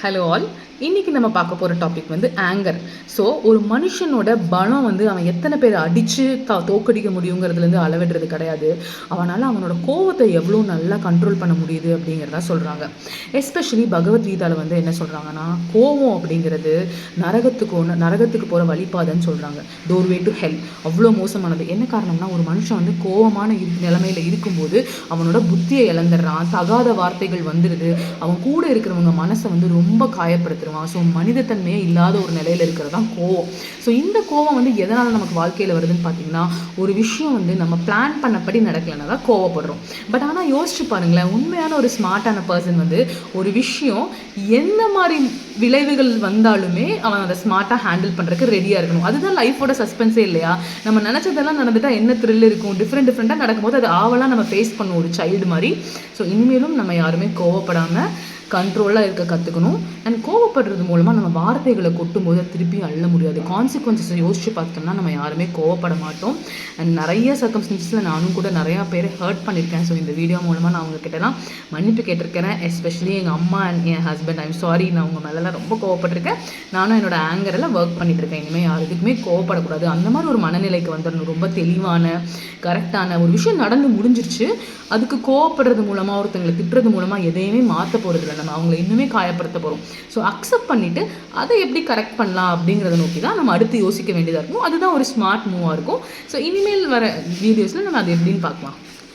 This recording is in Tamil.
Hello all. இன்றைக்கி நம்ம பார்க்க போகிற டாபிக் வந்து ஆங்கர். ஸோ ஒரு மனுஷனோட பலம் வந்து அவன் எத்தனை பேர் அடித்து தோக்கடிக்க முடியுங்கிறதுலேருந்து அளவிடுறது கிடையாது. அவனால் அவனோட கோவத்தை எவ்வளோ நல்லா கண்ட்ரோல் பண்ண முடியுது அப்படிங்கிறத சொல்கிறாங்க. எஸ்பெஷலி பகவத்கீதாவில் வந்து என்ன சொல்கிறாங்கன்னா, கோவம் அப்படிங்கிறது நரகத்துக்கு போகிற வழிபாதைன்னு சொல்கிறாங்க. Doorway to hell. அவ்வளோ மோசமானது. என்ன காரணம்னா, ஒரு மனுஷன் வந்து கோவமான நிலைமையில் இருக்கும்போது அவனோட புத்தியை இழந்துடுறான், தகாத வார்த்தைகள் வந்துடுது, அவன் கூட இருக்கிறவங்க மனசை வந்து ரொம்ப காயப்படுத்துறான். ஸோ மனிதத்தன்மையே இல்லாத ஒரு நிலையில் இருக்கிறது தான் கோவம். ஸோ இந்த கோவம் வந்து எதனால் நமக்கு வாழ்க்கையில் வருதுன்னு பார்த்தீங்கன்னா, ஒரு விஷயம் வந்து நம்ம பிளான் பண்ணபடி நடக்கலைன்னா தான் கோவப்படுறோம். பட் ஆனால் யோசிச்சு பாருங்களேன், உண்மையான ஒரு ஸ்மார்ட்டான பர்சன் வந்து ஒரு விஷயம் எந்த மாதிரி விளைவுகள் வந்தாலுமே அவன் அதை ஸ்மார்ட்டாக ஹேண்டில் பண்ணுறதுக்கு ரெடியாக இருக்கணும். அதுதான் லைஃபோட சஸ்பென்ஸே இல்லையா? நம்ம நினச்சதெல்லாம் நடந்துட்டால் என்ன த்ரில் இருக்கும்? டிஃப்ரெண்ட்டாக நடக்கும்போது அது ஆவலாக நம்ம ஃபேஸ் பண்ணுவோம் ஒரு சைல்டு மாதிரி. ஸோ இனிமேலும் நம்ம யாருமே கோவப்படாமல் கண்ட்ரோலாக இருக்க கற்றுக்கணும். அண்ட் கோவப்படுறது மூலமாக நம்ம வார்த்தைகளை கொட்டும்போது திருப்பி அள்ள முடியாது. கான்சிக்வன்சஸை யோசிச்சு பார்த்தோம்னா நம்ம யாருமே கோவப்பட மாட்டோம். அண்ட் நிறைய சர்க்கம்ஸ்டன்ஸில் நானும் கூட நிறையா பேர் ஹர்ட் பண்ணியிருக்கேன். ஸோ இந்த வீடியோ மூலமாக நான் அவங்கக்கிட்டலாம் மன்னிப்பு கேட்டிருக்கிறேன். எஸ்பெஷலி எங்கள் அம்மா and N husband, I'm sorry, நான் அவங்க மேலெலாம் ரொம்ப கோவப்பட்டிருக்கேன். நானும் என்னோட ஆங்கரில் ஒர்க் பண்ணிகிட்டு இருக்கேன். இனிமேல் யாருக்குமே கோவப்படக்கூடாது. அந்த மாதிரி ஒரு மனநிலைக்கு வந்துடணும். ரொம்ப தெளிவான கரெக்டான ஒரு விஷயம் நடந்து முடிஞ்சிருச்சு, அதுக்கு கோவப்படுறது மூலமாக ஒருத்தங்களை திட்டுறது மூலமாக எதையுமே மாற்ற போகிறது இல்லை. நம்ம அவங்களை இன்னுமே காயப்படுத்த போகிறோம். ஸோ அக்செப்ட் பண்ணிவிட்டு அதை எப்படி கரெக்ட் பண்ணலாம் அப்படிங்கிறத நோக்கி தான் நம்ம அடுத்து யோசிக்க வேண்டியதாக இருக்கும். அதுதான் ஒரு ஸ்மார்ட் மூவாக இருக்கும். ஸோ இனிமேல் வர வீடியோஸில் நம்ம அது எப்படின்னு பார்க்கலாம்.